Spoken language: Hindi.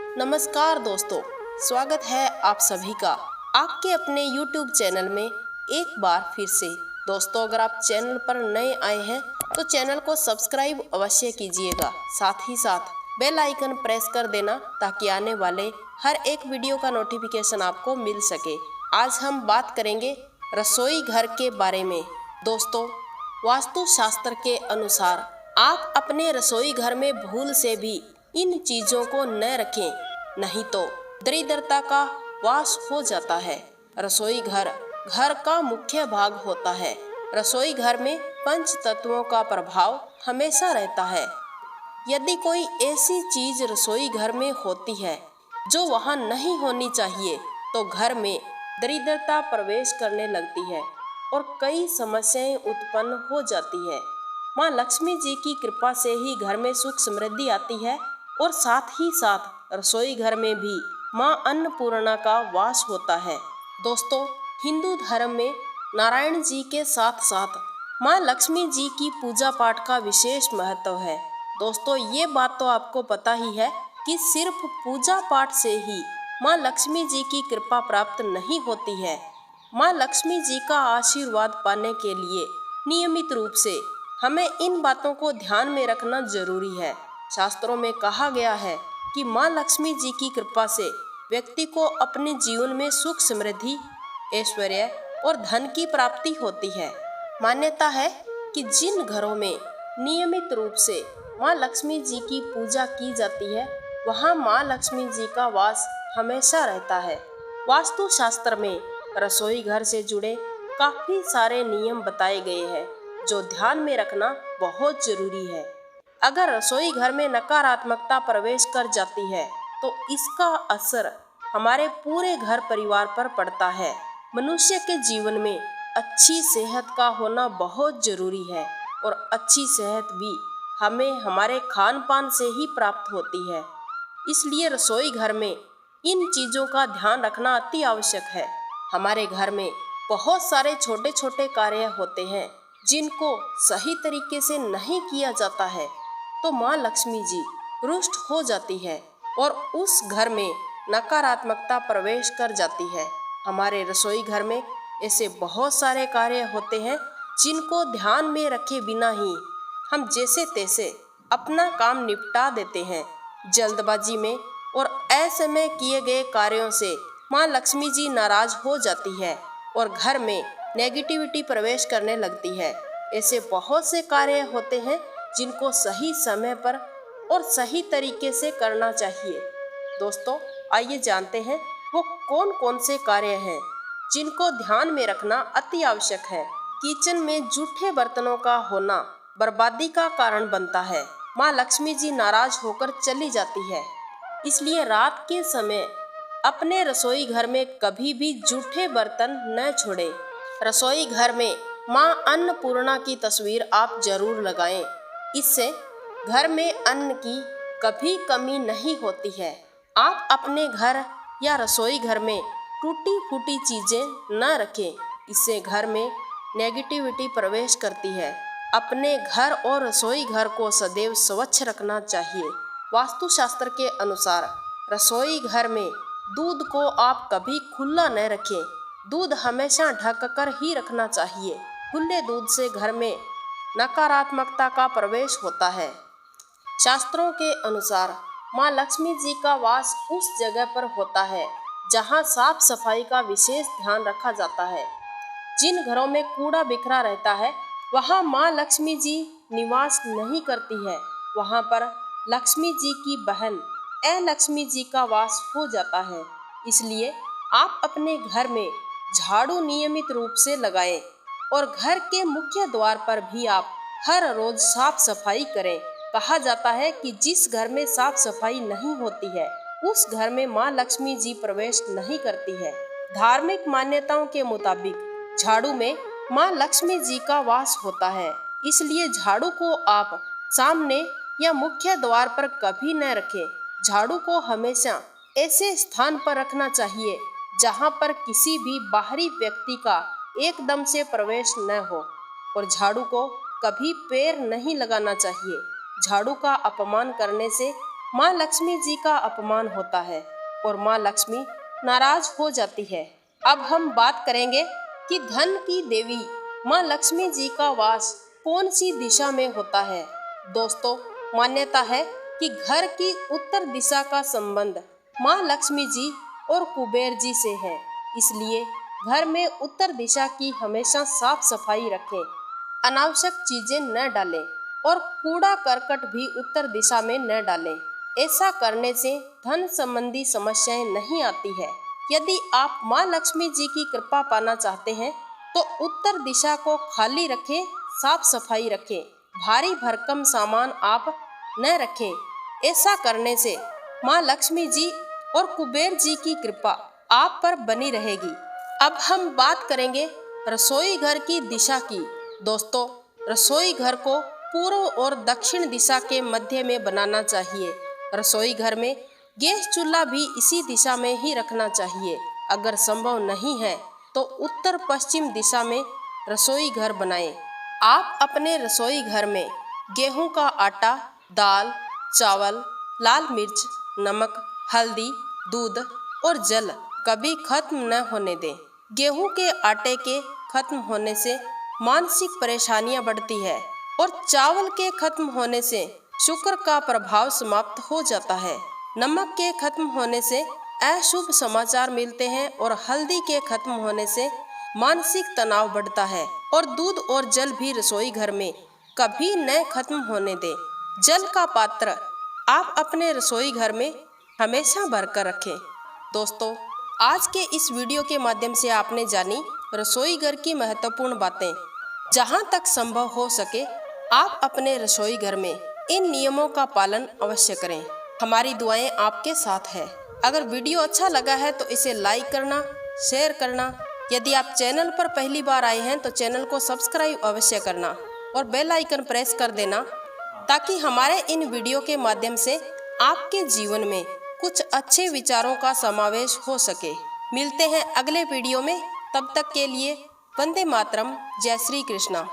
नमस्कार दोस्तों, स्वागत है आप सभी का आपके अपने YouTube चैनल में एक बार फिर से। दोस्तों, अगर आप चैनल पर नए आए हैं तो चैनल को सब्सक्राइब अवश्य कीजिएगा। साथ ही साथ बेल आइकन प्रेस कर देना ताकि आने वाले हर एक वीडियो का नोटिफिकेशन आपको मिल सके। आज हम बात करेंगे रसोई घर के बारे में। दोस्तों, वास्तु शास्त्र के अनुसार आप अपने रसोई घर में भूल से भी इन चीजों को न रखें, नहीं तो दरिद्रता का वास हो जाता है। रसोई घर घर का मुख्य भाग होता है। रसोई घर में पंच तत्वों का प्रभाव हमेशा रहता है। यदि कोई ऐसी चीज रसोई घर में होती है जो वहां नहीं होनी चाहिए तो घर में दरिद्रता प्रवेश करने लगती है और कई समस्याएं उत्पन्न हो जाती है। माँ लक्ष्मी जी की कृपा से ही घर में सुख समृद्धि आती है और साथ ही साथ रसोई घर में भी माँ अन्नपूर्णा का वास होता है। दोस्तों, हिंदू धर्म में नारायण जी के साथ साथ माँ लक्ष्मी जी की पूजा पाठ का विशेष महत्व है। दोस्तों, ये बात तो आपको पता ही है कि सिर्फ पूजा पाठ से ही माँ लक्ष्मी जी की कृपा प्राप्त नहीं होती है। माँ लक्ष्मी जी का आशीर्वाद पाने के लिए नियमित रूप से हमें इन बातों को ध्यान में रखना जरूरी है। शास्त्रों में कहा गया है कि माँ लक्ष्मी जी की कृपा से व्यक्ति को अपने जीवन में सुख समृद्धि, ऐश्वर्य और धन की प्राप्ति होती है। मान्यता है कि जिन घरों में नियमित रूप से माँ लक्ष्मी जी की पूजा की जाती है वहाँ माँ लक्ष्मी जी का वास हमेशा रहता है। वास्तु शास्त्र में रसोई घर से जुड़े काफी सारे नियम बताए गए हैं जो ध्यान में रखना बहुत जरूरी है। अगर रसोई घर में नकारात्मकता प्रवेश कर जाती है तो इसका असर हमारे पूरे घर परिवार पर पड़ता है। मनुष्य के जीवन में अच्छी सेहत का होना बहुत जरूरी है और अच्छी सेहत भी हमें हमारे खान पान से ही प्राप्त होती है। इसलिए रसोई घर में इन चीज़ों का ध्यान रखना अति आवश्यक है। हमारे घर में बहुत सारे छोटे छोटे कार्य होते हैं जिनको सही तरीके से नहीं किया जाता है तो माँ लक्ष्मी जी रुष्ट हो जाती है और उस घर में नकारात्मकता प्रवेश कर जाती है। हमारे रसोई घर में ऐसे बहुत सारे कार्य होते हैं जिनको ध्यान में रखे बिना ही हम जैसे तैसे अपना काम निपटा देते हैं। जल्दबाजी में और असमय किए गए कार्यों से माँ लक्ष्मी जी नाराज हो जाती है और घर में नेगेटिविटी प्रवेश करने लगती है। ऐसे बहुत से कार्य होते हैं जिनको सही समय पर और सही तरीके से करना चाहिए। दोस्तों, आइए जानते हैं वो कौन कौन से कार्य हैं जिनको ध्यान में रखना अति आवश्यक है। किचन में जूठे बर्तनों का होना बर्बादी का कारण बनता है। माँ लक्ष्मी जी नाराज होकर चली जाती है। इसलिए रात के समय अपने रसोई घर में कभी भी जूठे बर्तन न छोड़ें। रसोई घर में माँ अन्नपूर्णा की तस्वीर आप जरूर लगाएं। इससे घर में अन्न की कभी कमी नहीं होती है। आप अपने घर या रसोई घर में टूटी फूटी चीजें न रखें, इससे घर में नेगेटिविटी प्रवेश करती है। अपने घर और रसोई घर को सदैव स्वच्छ रखना चाहिए। वास्तुशास्त्र के अनुसार रसोई घर में दूध को आप कभी खुला न रखें। दूध हमेशा ढक कर ही रखना चाहिए। खुले दूध से घर में नकारात्मकता का प्रवेश होता है। शास्त्रों के अनुसार माँ लक्ष्मी जी का वास उस जगह पर होता है जहाँ साफ सफाई का विशेष ध्यान रखा जाता है। जिन घरों में कूड़ा बिखरा रहता है वहाँ माँ लक्ष्मी जी निवास नहीं करती है। वहाँ पर लक्ष्मी जी की बहन लक्ष्मी जी का वास हो जाता है। इसलिए आप अपने घर में झाड़ू नियमित रूप से लगाएं और घर के मुख्य द्वार पर भी आप हर रोज साफ सफाई करें। कहा जाता है कि जिस घर में साफ सफाई नहीं होती है उस घर में माँ लक्ष्मी जी प्रवेश नहीं करती है। धार्मिक मान्यताओं के मुताबिक झाड़ू में माँ लक्ष्मी जी का वास होता है। इसलिए झाड़ू को आप सामने या मुख्य द्वार पर कभी न रखें। झाड़ू को हमेशा ऐसे स्थान पर रखना चाहिए जहाँ पर किसी भी बाहरी व्यक्ति का एकदम से प्रवेश न हो और झाड़ू को कभी पैर नहीं लगाना चाहिए। झाड़ू का अपमान करने से माँ लक्ष्मी जी का अपमान होता है और माँ लक्ष्मी नाराज हो जाती है। अब हम बात करेंगे कि धन की देवी माँ लक्ष्मी जी का वास कौन सी दिशा में होता है। दोस्तों, मान्यता है कि घर की उत्तर दिशा का संबंध माँ लक्ष्मी जी और कुबेर जी से है, इसलिए घर में उत्तर दिशा की हमेशा साफ सफाई रखें, अनावश्यक चीजें न डालें और कूड़ा करकट भी उत्तर दिशा में न डालें। ऐसा करने से धन संबंधी समस्याएं नहीं आती है। यदि आप माँ लक्ष्मी जी की कृपा पाना चाहते हैं तो उत्तर दिशा को खाली रखें, साफ सफाई रखें, भारी भरकम सामान आप न रखें। ऐसा करने से माँ लक्ष्मी जी और कुबेर जी की कृपा आप पर बनी रहेगी। अब हम बात करेंगे रसोई घर की दिशा की। दोस्तों, रसोई घर को पूर्व और दक्षिण दिशा के मध्य में बनाना चाहिए। रसोई घर में गैस चूल्हा भी इसी दिशा में ही रखना चाहिए। अगर संभव नहीं है तो उत्तर पश्चिम दिशा में रसोई घर बनाएं। आप अपने रसोई घर में गेहूं का आटा, दाल, चावल, लाल मिर्च, नमक, हल्दी, दूध और जल कभी खत्म न होने दें। गेहूं के आटे के खत्म होने से मानसिक परेशानियां बढ़ती है और चावल के खत्म होने से शुक्र का प्रभाव समाप्त हो जाता है। नमक के खत्म होने से अशुभ समाचार मिलते हैं और हल्दी के खत्म होने से मानसिक तनाव बढ़ता है। और दूध और जल भी रसोई घर में कभी न खत्म होने दें। जल का पात्र आप अपने रसोई घर में हमेशा भरकर रखें। दोस्तों, आज के इस वीडियो के माध्यम से आपने जानी रसोई घर की महत्वपूर्ण बातें। जहां तक संभव हो सके आप अपने रसोई घर में इन नियमों का पालन अवश्य करें। हमारी दुआएं आपके साथ है। अगर वीडियो अच्छा लगा है तो इसे लाइक करना, शेयर करना। यदि आप चैनल पर पहली बार आए हैं तो चैनल को सब्सक्राइब अवश्य करना और बेल आइकन प्रेस कर देना, ताकि हमारे इन वीडियो के माध्यम से आपके जीवन में कुछ अच्छे विचारों का समावेश हो सके। मिलते हैं अगले वीडियो में, तब तक के लिए वंदे मातरम। जय श्री कृष्णा।